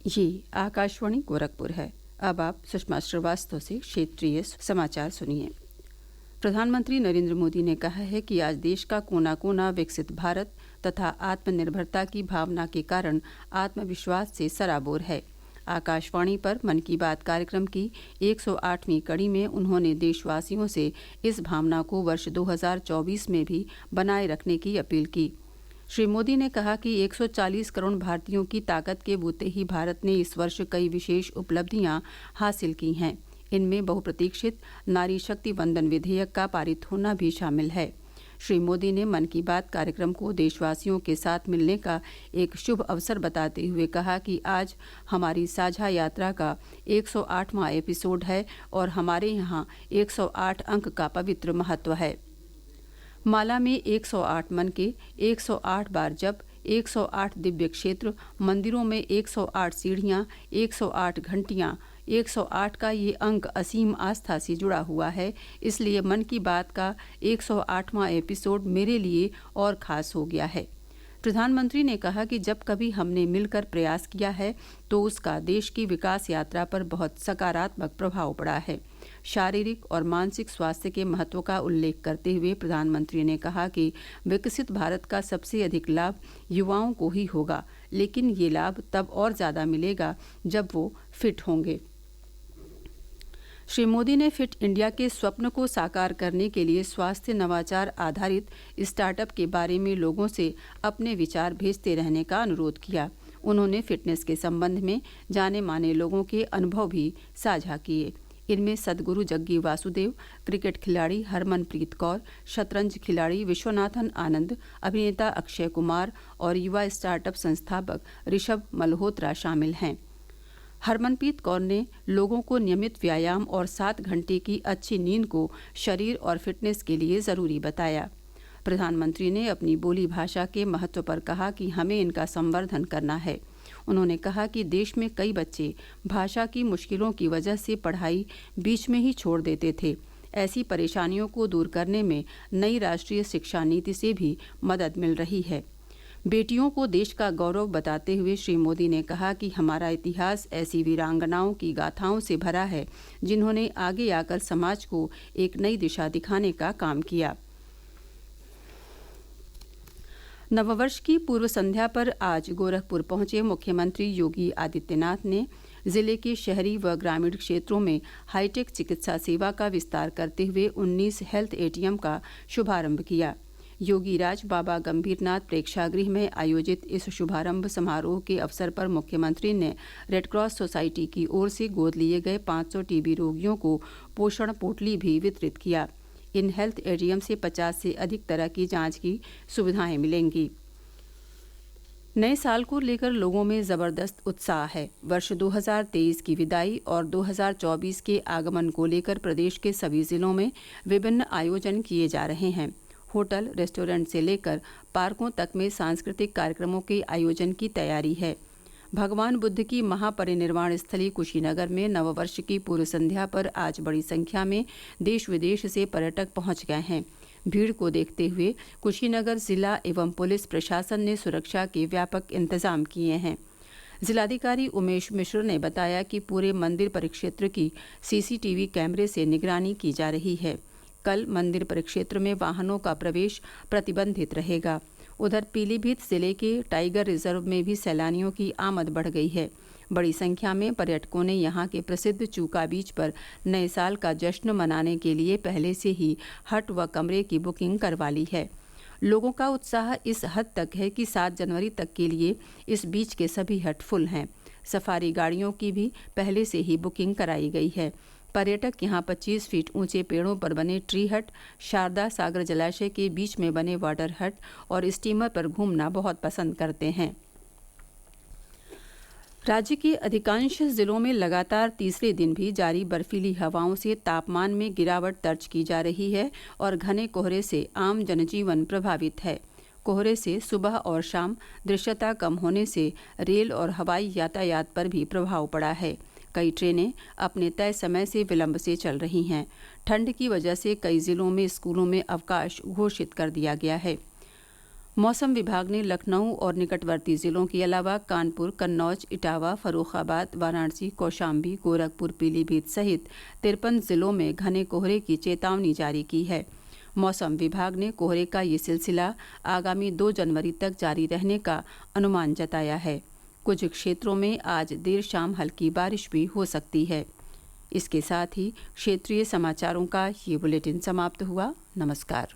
ये आकाशवाणी गोरखपुर है। अब आप सुषमा श्रीवास्तव से क्षेत्रीय समाचार सुनिए। प्रधानमंत्री नरेंद्र मोदी ने कहा है कि आज देश का कोना कोना विकसित भारत तथा आत्मनिर्भरता की भावना के कारण आत्मविश्वास से सराबोर है। आकाशवाणी पर मन की बात कार्यक्रम की 108वीं कड़ी में उन्होंने देशवासियों से इस भावना को वर्ष 2024 में भी बनाए रखने की अपील की। श्री मोदी ने कहा कि 140 करोड़ भारतीयों की ताकत के बूते ही भारत ने इस वर्ष कई विशेष उपलब्धियां हासिल की हैं। इनमें बहुप्रतीक्षित नारी शक्ति वंदन विधेयक का पारित होना भी शामिल है। श्री मोदी ने मन की बात कार्यक्रम को देशवासियों के साथ मिलने का एक शुभ अवसर बताते हुए कहा कि आज हमारी साझा यात्रा का 108वां एपिसोड है और हमारे यहाँ 108 अंक का पवित्र महत्व है। माला में 108 मन के 108 बार जप, 108 दिव्य क्षेत्र, मंदिरों में 108 सीढ़ियाँ, 108 घंटियाँ, 108 का ये अंक असीम आस्था से जुड़ा हुआ है। इसलिए मन की बात का 108वां एपिसोड मेरे लिए और ख़ास हो गया है। प्रधानमंत्री ने कहा कि जब कभी हमने मिलकर प्रयास किया है तो उसका देश की विकास यात्रा पर बहुत सकारात्मक प्रभाव पड़ा है। शारीरिक और मानसिक स्वास्थ्य के महत्व का उल्लेख करते हुए प्रधानमंत्री ने कहा कि विकसित भारत का सबसे अधिक लाभ युवाओं को ही होगा, लेकिन ये लाभ तब और ज़्यादा मिलेगा जब वो फिट होंगे। श्री मोदी ने फिट इंडिया के स्वप्न को साकार करने के लिए स्वास्थ्य नवाचार आधारित स्टार्टअप के बारे में लोगों से अपने विचार भेजते रहने का अनुरोध किया। उन्होंने फिटनेस के संबंध में जाने माने लोगों के अनुभव भी साझा किए। इनमें सदगुरु जग्गी वासुदेव, क्रिकेट खिलाड़ी हरमनप्रीत कौर, शतरंज खिलाड़ी विश्वनाथन आनंद, अभिनेता अक्षय कुमार और युवा स्टार्टअप संस्थापक ऋषभ मल्होत्रा शामिल हैं। हरमनप्रीत कौर ने लोगों को नियमित व्यायाम और 7 घंटे की अच्छी नींद को शरीर और फिटनेस के लिए ज़रूरी बताया। प्रधानमंत्री ने अपनी बोली भाषा के महत्व पर कहा कि हमें इनका संवर्धन करना है। उन्होंने कहा कि देश में कई बच्चे भाषा की मुश्किलों की वजह से पढ़ाई बीच में ही छोड़ देते थे। ऐसी परेशानियों को दूर करने में नई राष्ट्रीय शिक्षा नीति से भी मदद मिल रही है। बेटियों को देश का गौरव बताते हुए श्री मोदी ने कहा कि हमारा इतिहास ऐसी वीरांगनाओं की गाथाओं से भरा है जिन्होंने आगे आकर समाज को एक नई दिशा दिखाने का काम किया। नववर्ष की पूर्व संध्या पर आज गोरखपुर पहुंचे मुख्यमंत्री योगी आदित्यनाथ ने जिले के शहरी व ग्रामीण क्षेत्रों में हाईटेक चिकित्सा सेवा का विस्तार करते हुए 19 हेल्थ एटीएम का शुभारंभ किया। योगी राज बाबा गंभीरनाथ प्रेक्षागृह में आयोजित इस शुभारंभ समारोह के अवसर पर मुख्यमंत्री ने रेडक्रॉस सोसाइटी की ओर से गोद लिए गए 500 टीबी रोगियों को पोषण पोटली भी वितरित किया। इन हेल्थ एटीएम से 50 से अधिक तरह की जांच की सुविधाएं मिलेंगी। नए साल को लेकर लोगों में जबरदस्त उत्साह है। वर्ष 2023 की विदाई और 2024 के आगमन को लेकर प्रदेश के सभी जिलों में विभिन्न आयोजन किए जा रहे हैं। होटल, रेस्टोरेंट से लेकर पार्कों तक में सांस्कृतिक कार्यक्रमों के आयोजन की तैयारी है। भगवान बुद्ध की महापरिनिर्वाण स्थली कुशीनगर में नववर्ष की पूर्व संध्या पर आज बड़ी संख्या में देश विदेश से पर्यटक पहुंच गए हैं। भीड़ को देखते हुए कुशीनगर जिला एवं पुलिस प्रशासन ने सुरक्षा के व्यापक इंतजाम किए हैं। जिलाधिकारी उमेश मिश्र ने बताया कि पूरे मंदिर परिक्षेत्र की सीसीटीवी कैमरे से निगरानी की जा रही है। कल मंदिर परिक्षेत्र में वाहनों का प्रवेश प्रतिबंधित रहेगा। उधर पीलीभीत जिले के टाइगर रिजर्व में भी सैलानियों की आमद बढ़ गई है। बड़ी संख्या में पर्यटकों ने यहां के प्रसिद्ध चूका बीच पर नए साल का जश्न मनाने के लिए पहले से ही हट व कमरे की बुकिंग करवा ली है। लोगों का उत्साह इस हद तक है कि 7 जनवरी तक के लिए इस बीच के सभी हट फुल हैं। सफारी गाड़ियों की भी पहले से ही बुकिंग कराई गई है। पर्यटक यहां 25 फीट ऊंचे पेड़ों पर बने ट्री हट, शारदा सागर जलाशय के बीच में बने वाटर हट और स्टीमर पर घूमना बहुत पसंद करते हैं। राज्य के अधिकांश जिलों में लगातार तीसरे दिन भी जारी बर्फीली हवाओं से तापमान में गिरावट दर्ज की जा रही है और घने कोहरे से आम जनजीवन प्रभावित है। कोहरे से सुबह और शाम दृश्यता कम होने से रेल और हवाई यातायात पर भी प्रभाव पड़ा है। कई ट्रेनें अपने तय समय से विलंब से चल रही हैं। ठंड की वजह से कई जिलों में स्कूलों में अवकाश घोषित कर दिया गया है। मौसम विभाग ने लखनऊ और निकटवर्ती जिलों के अलावा कानपुर, कन्नौज, इटावा, फर्रुखाबाद, वाराणसी, कौशाम्बी, गोरखपुर, पीलीभीत सहित 53 जिलों में घने कोहरे की चेतावनी जारी की है। मौसम विभाग ने कोहरे का ये सिलसिला आगामी 2 जनवरी तक जारी रहने का अनुमान जताया है। कुछ क्षेत्रों में आज देर शाम हल्की बारिश भी हो सकती है। इसके साथ ही क्षेत्रीय समाचारों का ये बुलेटिन समाप्त हुआ। नमस्कार।